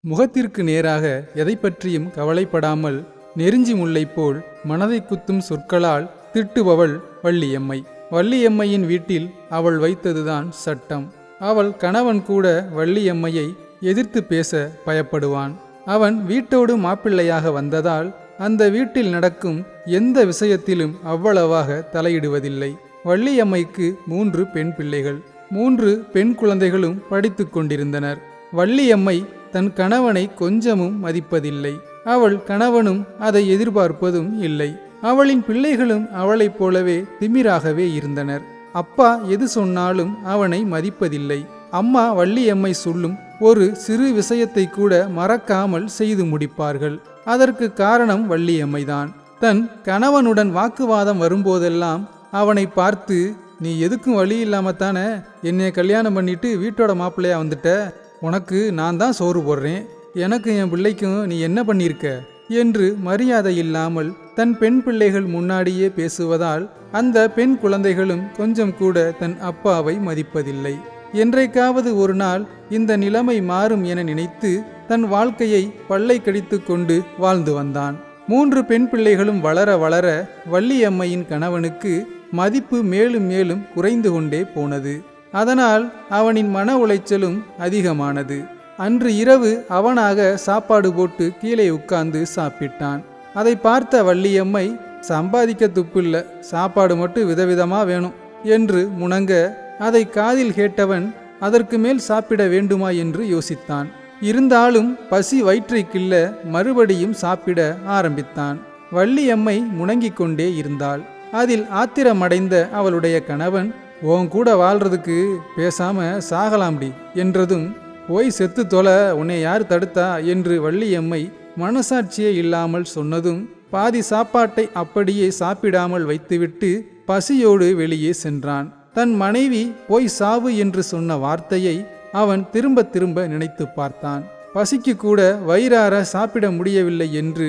முகத்திற்கு நேராக எதை பற்றியும் கவலைப்படாமல் நெருஞ்சி முல்லை போல் மனதை குத்தும் சொற்களால் திட்டுபவள் வள்ளியம்மை. வள்ளியம்மையின் வீட்டில் அவள் வைத்ததுதான் சட்டம். அவள் கணவன் கூட வள்ளியம்மையை எதிர்த்து பேச பயப்படுவான். அவன் வீட்டோடு மாப்பிள்ளையாக வந்ததால் அந்த வீட்டில் நடக்கும் எந்த விஷயத்திலும் அவ்வளவாக தலையிடுவதில்லை. வள்ளியம்மைக்கு 3 பெண் பிள்ளைகள். 3 பெண் குழந்தைகளும் படித்து கொண்டிருந்தனர். வள்ளியம்மை தன் கணவனை கொஞ்சமும் மதிப்பதில்லை. அவள் கணவனும் அதை எதிர்பார்ப்பதும் இல்லை. அவளின் பிள்ளைகளும் அவளைப் போலவே திமிராகவே இருந்தனர். அப்பா எது சொன்னாலும் அவனை மதிப்பதில்லை. அம்மா வள்ளியம்மை சொல்லும் ஒரு சிறு விஷயத்தை கூட மறக்காமல் செய்து முடிப்பார்கள். அதற்கு காரணம் வள்ளியம்மைதான். தன் கணவனுடன் வாக்குவாதம் வரும்போதெல்லாம் அவனை பார்த்து, நீ எதுக்கும் வழி இல்லாமத்தானே என்னைய கல்யாணம் பண்ணிட்டு வீட்டோட மாப்பிள்ளையா வந்துட்ட, உனக்கு நான் தான் சோறு போடுறேன், எனக்கு என் பிள்ளைக்கும் நீ என்ன பண்ணியிருக்க என்று மரியாதை இல்லாமல் தன் பெண் பிள்ளைகள் முன்னாடியே பேசுவதால் அந்த பெண் குழந்தைகளும் கொஞ்சம் கூட தன் அப்பாவை மதிப்பதில்லை. என்றைக்காவது ஒரு நாள் இந்த நிலைமை மாறும் என நினைத்து தன் வாழ்க்கையை பல்லை கடித்து கொண்டு வாழ்ந்து வந்தான். 3 பெண் பிள்ளைகளும் வளர வளர வள்ளியம்மையின் கணவனுக்கு மதிப்பு மேலும் மேலும் குறைந்து கொண்டே போனது. அதனால் அவனின் மன உளைச்சலும் அதிகமானது. அன்று இரவு அவனாக சாப்பாடு போட்டு கீழே உட்கார்ந்து சாப்பிட்டான். அதை பார்த்த வள்ளியம்மை, சம்பாதிக்க துப்பில்ல, சாப்பாடு மட்டும் விதவிதமா வேணும் என்று முணங்க, அதை காதில் கேட்டவன் அதற்கு மேல் சாப்பிட வேண்டுமா என்று யோசித்தான். இருந்தாலும் பசி வயிற்றை கிள்ள மறுபடியும் சாப்பிட ஆரம்பித்தான். வள்ளியம்மை முணங்கிக் கொண்டே இருந்தாள். அதில் ஆத்திரமடைந்த அவளுடைய கணவன், உன் கூட வாழ்றதுக்கு பேசாம சாகலாம்டி என்றதும், போய் செத்து தொலை, உன்னை யார் தடுத்தா என்று வள்ளியம்மை மனசாட்சியே இல்லாமல் சொன்னதும் பாதி சாப்பாட்டை அப்படியே சாப்பிடாமல் வைத்துவிட்டு பசியோடு வெளியே சென்றான். தன் மனைவி போய் சாவு என்று சொன்ன வார்த்தையை அவன் திரும்ப திரும்ப நினைத்து பார்த்தான். பசிக்கு கூட வயிறார சாப்பிட முடியவில்லை என்று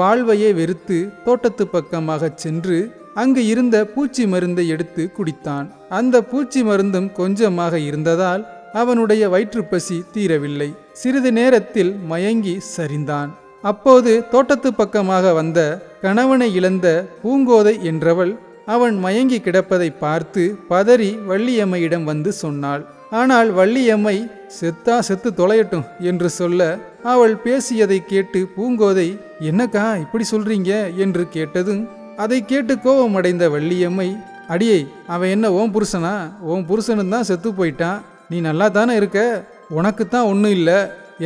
வாழ்வையே வெறுத்து தோட்டத்து பக்கமாக சென்று அங்கு இருந்த பூச்சி மருந்தை எடுத்து குடித்தான். அந்த பூச்சி மருந்தும் கொஞ்சமாக இருந்ததால் அவனுடைய வயிற்றுப்பசி தீரவில்லை. சிறிது நேரத்தில் மயங்கி சரிந்தான். அப்போது தோட்டத்து பக்கமாக வந்த கணவனை இழந்த பூங்கோதை என்றவள் அவன் மயங்கி கிடப்பதை பார்த்து பதறி வள்ளியம்மையிடம் வந்து சொன்னாள். ஆனால் வள்ளியம்மை, செத்தா செத்து தொலையட்டும் என்று சொல்ல, அவள் பேசியதை கேட்டு பூங்கோதை, என்னக்கா இப்படி சொல்றீங்க என்று கேட்டதும் அதை கேட்டு கோபமடைந்த வள்ளியம்மை, அடியே, அவன் என்ன ஓம் புருஷனா? ஓம் புருஷனு தான் செத்து போயிட்டான், நீ நல்லா தானே இருக்க, உனக்குத்தான் ஒன்றும் இல்லை,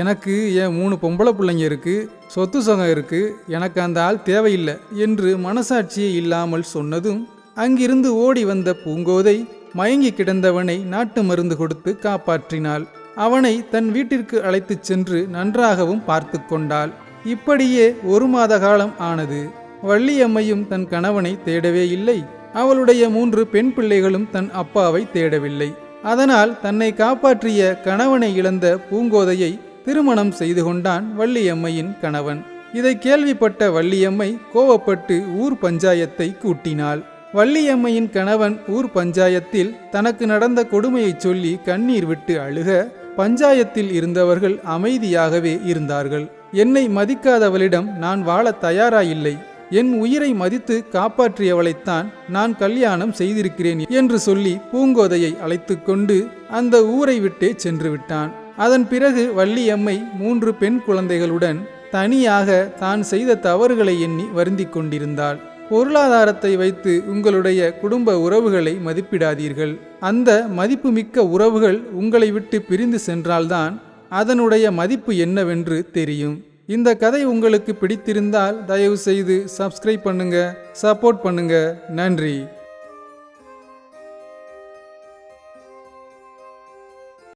எனக்கு என் 3 பொம்பளை பிள்ளைங்க இருக்கு, சொத்து சொகம் இருக்கு, எனக்கு அந்த ஆள் தேவையில்லை என்று மனசாட்சியே இல்லாமல் சொன்னதும் அங்கிருந்து ஓடி வந்த பூங்கோதை மயங்கி கிடந்தவனை நாட்டு மருந்து கொடுத்து காப்பாற்றினாள். அவனை தன் வீட்டிற்கு அழைத்துச் சென்று நன்றாகவும் பார்த்து கொண்டாள். இப்படியே 1 மாத காலம் ஆனது. வள்ளியம்மையும் தன் கணவனை தேடவே இல்லை. அவளுடைய 3 பெண் பிள்ளைகளும் தன் அப்பாவை தேடவில்லை. அதனால் தன்னை காப்பாற்றிய கணவனை இழந்த பூங்கோதையை திருமணம் செய்து கொண்டான் வள்ளியம்மையின் கணவன். இதை கேள்விப்பட்ட வள்ளியம்மை கோவப்பட்டு ஊர் பஞ்சாயத்தை கூட்டினாள். வள்ளியம்மையின் கணவன் ஊர் பஞ்சாயத்தில் தனக்கு நடந்த கொடுமையை சொல்லி கண்ணீர் விட்டு அழுக, பஞ்சாயத்தில் இருந்தவர்கள் அமைதியாகவே இருந்தார்கள். என்னை மதிக்காதவளிடம் நான் வாழ தயாராயில்லை, என் உயிரை மதித்து காப்பாற்றியவளைத்தான் நான் கல்யாணம் செய்திருக்கிறேன் என்று சொல்லி பூங்கோதையை அழைத்து கொண்டு அந்த ஊரை விட்டே சென்று விட்டான். அதன் பிறகு வள்ளியம்மை 3 பெண் குழந்தைகளுடன் தனியாக தான் செய்த தவறுகளை எண்ணி வருந்திக் கொண்டிருந்தாள். பொருளாதாரத்தை வைத்து உங்களுடைய குடும்ப உறவுகளை மதிப்பிடாதீர்கள். அந்த மதிப்புமிக்க உறவுகள் உங்களை விட்டு பிரிந்து சென்றால்தான் அதனுடைய மதிப்பு என்னவென்று தெரியும். இந்த கதை உங்களுக்கு பிடித்திருந்தால் தயவு செய்து சப்ஸ்கிரைப் பண்ணுங்க, சப்போர்ட் பண்ணுங்க. நன்றி.